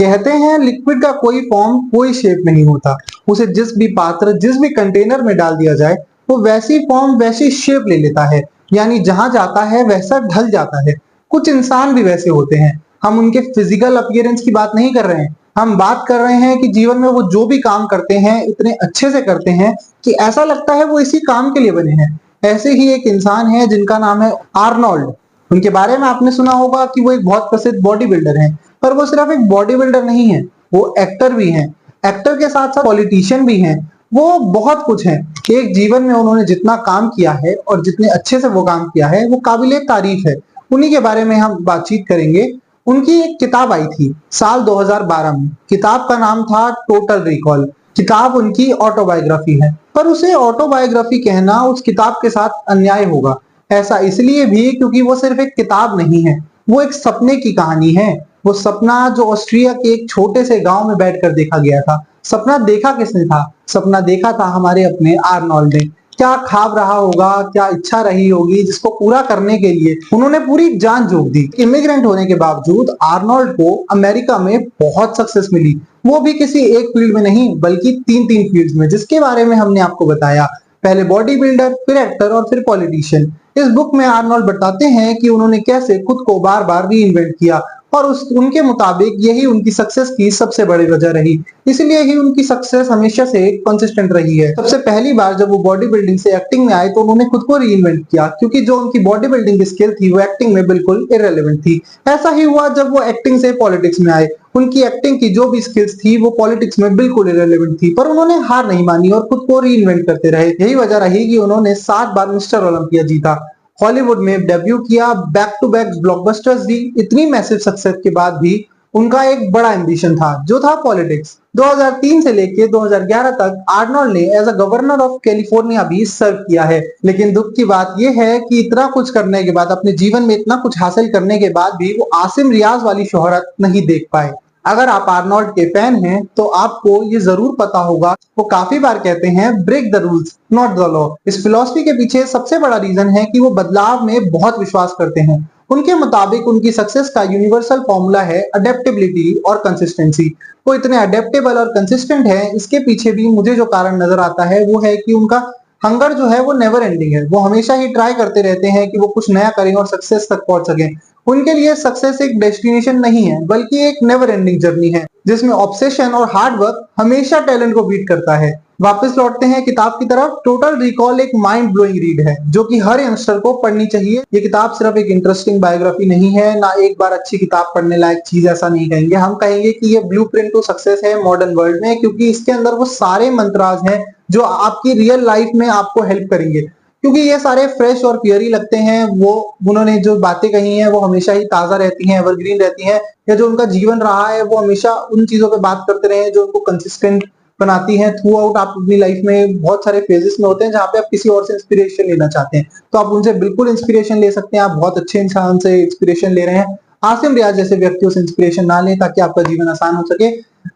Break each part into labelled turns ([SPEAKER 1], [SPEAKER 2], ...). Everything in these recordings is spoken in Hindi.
[SPEAKER 1] कहते हैं लिक्विड का कोई फॉर्म कोई शेप नहीं होता, उसे जिस भी पात्र जिस भी कंटेनर में डाल दिया जाए वो वैसी फॉर्म वैसी शेप ले लेता है, यानी जहां जाता है वैसा ढल जाता है। कुछ इंसान भी वैसे होते हैं। हम उनके फिजिकल अपीयरेंस की बात नहीं कर रहे हैं, हम बात कर रहे हैं कि जीवन में वो जो भी काम करते हैं इतने अच्छे से करते हैं कि ऐसा लगता है वो इसी काम के लिए बने हैं। ऐसे ही एक इंसान है जिनका नाम है आर्नोल्ड। उनके बारे में आपने सुना होगा कि वो एक बहुत प्रसिद्ध बॉडी बिल्डर हैं, पर वो सिर्फ एक बॉडी बिल्डर नहीं है, वो एक्टर भी हैं। एक्टर के साथ साथ पॉलिटिशियन भी हैं। वो बहुत कुछ हैं। एक जीवन में उन्होंने जितना काम किया है और जितने अच्छे से वो काम किया है वो काबिले तारीफ है। उन्हीं के बारे में हम बातचीत करेंगे। उनकी एक किताब आई थी साल 2012 में। किताब का नाम था टोटल रिकॉल। किताब उनकी ऑटोबायोग्राफी है, पर उसे ऑटोबायोग्राफी कहना उस किताब के साथ अन्याय होगा। ऐसा इसलिए भी क्योंकि वो सिर्फ एक किताब नहीं है, वो एक सपने की कहानी है। वो सपना जो ऑस्ट्रिया के एक छोटे से गांव में बैठकर देखा गया था। सपना देखा किसने था? सपना देखा था हमारे अपने आर्नोल्ड ने। क्या ख्वाब रहा होगा, क्या इच्छा रही होगी जिसको पूरा करने के लिए उन्होंने पूरी जान झोंक दी। इमिग्रेंट होने के बावजूद आर्नोल्ड को अमेरिका में बहुत सक्सेस मिली, वो भी किसी एक फील्ड में नहीं बल्कि तीन तीन फील्ड्स में, जिसके बारे में हमने आपको बताया। पहले बॉडी बिल्डर, फिर एक्टर और फिर पॉलिटिशियन। इस बुक में आर्नोल्ड बताते हैं कि उन्होंने कैसे खुद को बार बार री इन्वेंट किया और उनके मुताबिक यही उनकी सक्सेस की सबसे बड़ी वजह रही। इसलिए ही उनकी सक्सेस हमेशा से कंसिस्टेंट रही है। सबसे पहली बार जब वो बॉडी बिल्डिंग से एक्टिंग में आए तो उन्होंने खुद को री इन्वेंट किया, क्योंकि जो उनकी बॉडी बिल्डिंग की स्किल थी वो एक्टिंग में बिल्कुल इररिलेवेंट थी। ऐसा ही हुआ जब वो एक्टिंग से पॉलिटिक्स में आए। उनकी एक्टिंग की जो भी स्किल्स थी वो पॉलिटिक्स में बिल्कुल इररिलेवेंट थी, पर उन्होंने हार नहीं मानी और खुद को री इन्वेंट करते रहे। यही वजह रही कि उन्होंने 7 बार मिस्टर ओलंपिया जीता, हॉलीवुड में डेब्यू किया, बैक टू बैक ब्लॉकबस्टर्स दी। इतनी मैसिव सक्सेस के बाद भी उनका एक बड़ा एम्बिशन था, जो था पॉलिटिक्स। 2003 से लेके 2011 तक आर्नोल्ड ने as a governor of California भी सर्व किया है। लेकिन दुख की बात यह है कि इतना कुछ करने के बाद, अपने जीवन में इतना कुछ हासिल करने के बाद भी वो आसिम रियाज वाली शोहरत नहीं देख पाए। अगर आप आर्नोल्ड के फैन हैं तो आपको ये जरूर पता होगा, वो काफी बार कहते हैं break the rules not the law. इस फिलॉसफी के पीछे सबसे बड़ा रीजन है कि वो बदलाव में बहुत विश्वास करते हैं। उनके मुताबिक उनकी सक्सेस का यूनिवर्सल फॉर्मूला है अडेप्टेबिलिटी और कंसिस्टेंसी। वो इतने अडेप्टेबल और कंसिस्टेंट है, इसके पीछे भी मुझे जो कारण नजर आता है वो है कि उनका हंगर जो है वो नेवर एंडिंग है। वो हमेशा ही ट्राई करते रहते हैं कि वो कुछ नया करें और सक्सेस तक पहुंच सकें। उनके लिए सक्सेस एक डेस्टिनेशन नहीं है बल्कि एक नेवर एंडिंग जर्नी है, जिसमें ऑब्सेशन और हार्ड वर्क हमेशा टैलेंट को बीट करता है। वापस लौटते हैं किताब की तरफ। टोटल रिकॉल एक माइंड ब्लोइंग रीड है जो कि हर यंगस्टर को पढ़नी चाहिए। ये किताब सिर्फ एक इंटरेस्टिंग बायोग्राफी नहीं है, ना एक बार अच्छी किताब पढ़ने लायक चीज, ऐसा नहीं कहेंगे। हम कहेंगे कि ये ब्लूप्रिंट टू सक्सेस है मॉडर्न वर्ल्ड में, क्योंकि इसके अंदर वो सारे मंत्राज हैं जो आपकी रियल लाइफ में आपको हेल्प करेंगे। क्योंकि ये सारे फ्रेश और पियरी लगते हैं, वो उन्होंने जो बातें कही हैं वो हमेशा ही ताजा रहती हैं, एवरग्रीन रहती हैं, या जो उनका जीवन रहा है वो हमेशा उन चीजों पे बात करते रहे जो उनको कंसिस्टेंट बनाती हैं थ्रू आउट। आप अपनी लाइफ में बहुत सारे फेजेस में होते हैं जहाँ पे आप किसी और से इंस्पिरेशन लेना चाहते हैं, तो आप उनसे बिल्कुल इंस्पिरेशन ले सकते हैं। आप बहुत अच्छे इंसान से इंस्पिरेशन ले रहे हैं, आसिम रियाज जैसे व्यक्तियों से इंस्पिरेशन ना लें ताकि आपका जीवन आसान हो सके।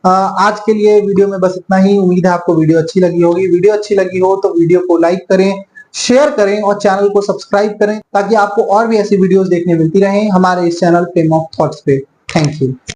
[SPEAKER 1] आज के लिए वीडियो में बस इतना ही। उम्मीद है आपको वीडियो अच्छी लगी होगी। वीडियो अच्छी लगी हो तो वीडियो को लाइक करें, शेयर करें और चैनल को सब्सक्राइब करें ताकि आपको और भी ऐसी वीडियोस देखने मिलती रहें हमारे इस चैनल फ्लेम ऑफ थॉट्स पे। Thank you.